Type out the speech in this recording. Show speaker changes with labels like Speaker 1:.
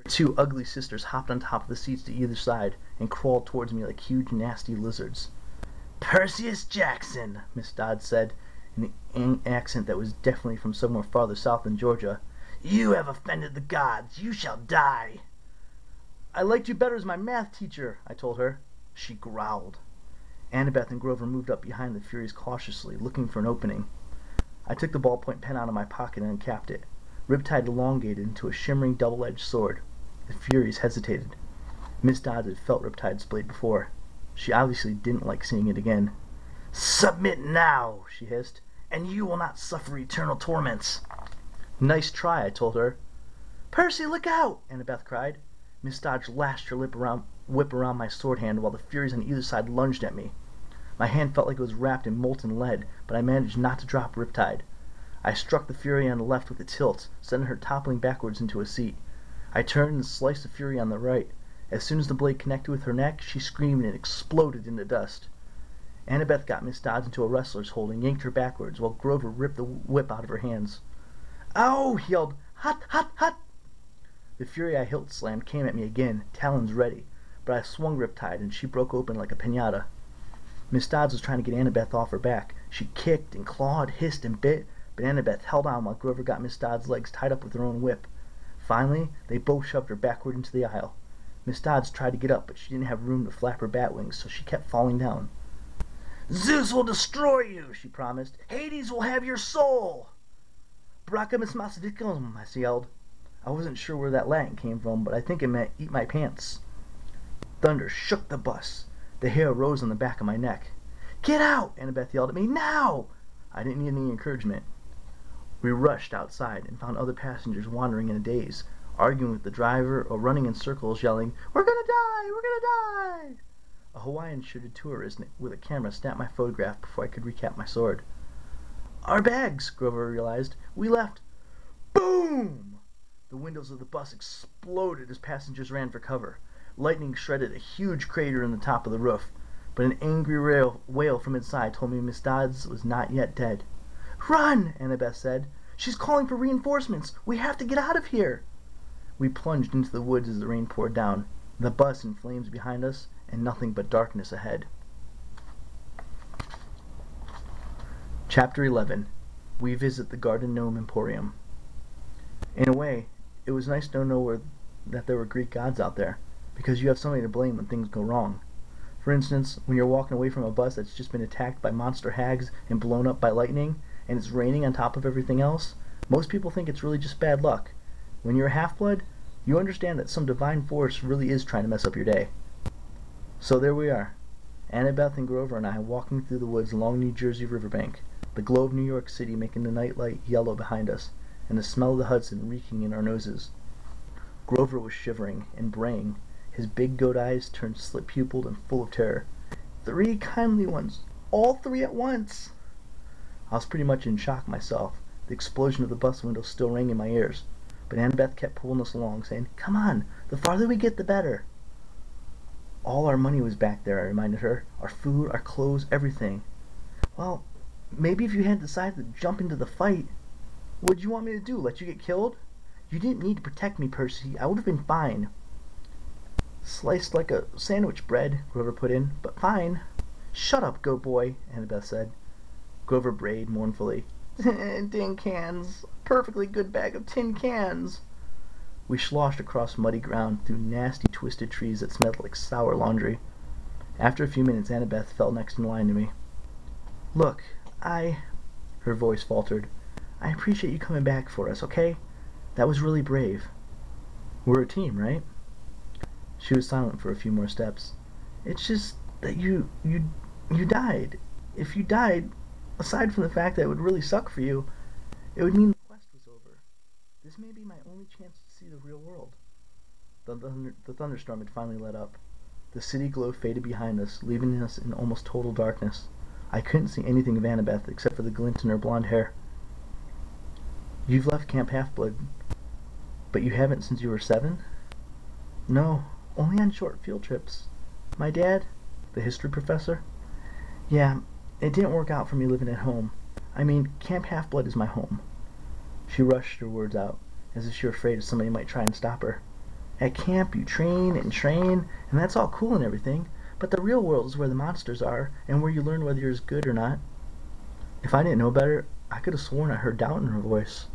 Speaker 1: Two ugly sisters hopped on top of the seats to either side and crawled towards me like huge, nasty lizards. "Perseus Jackson," Miss Dodds said, in an accent that was definitely from somewhere farther south than Georgia, "you have offended the gods. You shall die." "I liked you better as my math teacher," I told her. She growled. Annabeth and Grover moved up behind the Furies cautiously, looking for an opening. I took the ballpoint pen out of my pocket and uncapped it. Riptide elongated into a shimmering double-edged sword. The Furies hesitated. Miss Dodds had felt Riptide's blade before. She obviously didn't like seeing it again. "Submit now," she hissed, "and you will not suffer eternal torments." "Nice try," I told her. "Percy, look out!" Annabeth cried. Miss Dodds lashed her whip around my sword hand while the Furies on either side lunged at me. My hand felt like it was wrapped in molten lead, but I managed not to drop Riptide. I struck the Fury on the left with a tilt, sending her toppling backwards into a seat. I turned and sliced the Fury on the right. As soon as the blade connected with her neck, she screamed and exploded into dust. Annabeth got Miss Dodds into a wrestler's hold and yanked her backwards, while Grover ripped the whip out of her hands. "Ow!" he yelled. "Hot, hot, hot!" The Fury I hilt slammed came at me again, talons ready, but I swung Riptide and she broke open like a piñata. Miss Dodds was trying to get Annabeth off her back. She kicked and clawed, hissed and bit, but Annabeth held on while Grover got Miss Dodds' legs tied up with her own whip. Finally, they both shoved her backward into the aisle. Miss Dodds tried to get up, but she didn't have room to flap her bat wings, so she kept falling down. "Zeus will destroy you," she promised. "Hades will have your soul." "Bracamus Masvidicum," I yelled. I wasn't sure where that Latin came from, but I think it meant eat my pants. Thunder shook the bus. The hair rose on the back of my neck. "Get out!" Annabeth yelled at me. "Now!" I didn't need any encouragement. We rushed outside and found other passengers wandering in a daze, arguing with the driver or running in circles yelling, "We're gonna die! We're gonna die!" A Hawaiian-shirted tourist with a camera snapped my photograph before I could recap my sword. "Our bags," Grover realized. "We left." Boom! The windows of the bus exploded as passengers ran for cover. Lightning shredded a huge crater in the top of the roof, but an angry wail from inside told me Miss Dodds was not yet dead. "Run!" Annabeth said. "She's calling for reinforcements. We have to get out of here." We plunged into the woods as the rain poured down, the bus in flames behind us, and nothing but darkness ahead. Chapter 11. We visit the Garden Gnome Emporium. In a way, it was nice to know that there were Greek gods out there, because you have somebody to blame when things go wrong. For instance, when you're walking away from a bus that's just been attacked by monster hags and blown up by lightning, and it's raining on top of everything else, most people think it's really just bad luck. When you're a half-blood, you understand that some divine force really is trying to mess up your day. So there we are, Annabeth and Grover and I walking through the woods along New Jersey riverbank, the glow of New York City making the nightlight yellow behind us, and the smell of the Hudson reeking in our noses. Grover was shivering and braying, his big goat eyes turned slit-pupiled and full of terror. "3 kindly ones, all 3 at once!" I was pretty much in shock myself. The explosion of the bus window still rang in my ears, but Annabeth kept pulling us along, saying, "Come on, the farther we get, the better." "All our money was back there," I reminded her. "Our food, our clothes, everything." "Well, maybe if you hadn't decided to jump into the fight." "What'd you want me to do, let you get killed?" "You didn't need to protect me, Percy. I would have been fine." "Sliced like a sandwich bread," Grover put in, "but fine." "Shut up, goat boy," Annabeth said. Grover brayed mournfully. "Tin cans. Perfectly good bag of tin cans." We sloshed across muddy ground through nasty twisted trees that smelled like sour laundry. After a few minutes, Annabeth fell next in line to me. "Look, her voice faltered. "I appreciate you coming back for us, okay? That was really brave. We're a team, right?" She was silent for a few more steps. "It's just that you died. If you died, aside from the fact that it would really suck for you, it would mean the quest was over. This may be my only chance to see the real world." The thunderstorm had finally let up. The city glow faded behind us, leaving us in almost total darkness. I couldn't see anything of Annabeth except for the glint in her blonde hair. "You've left Camp Half-Blood, but you haven't since you were 7? "No, only on short field trips. My dad, the history professor. Yeah, it didn't work out for me living at home. I mean, Camp Half-Blood is my home." She rushed her words out, as if she were afraid somebody might try and stop her. At camp, you train and train, and that's all cool and everything, but the real world is where the monsters are, and where you learn whether you're as good or not. If I didn't know better, I could have sworn I heard doubt in her voice.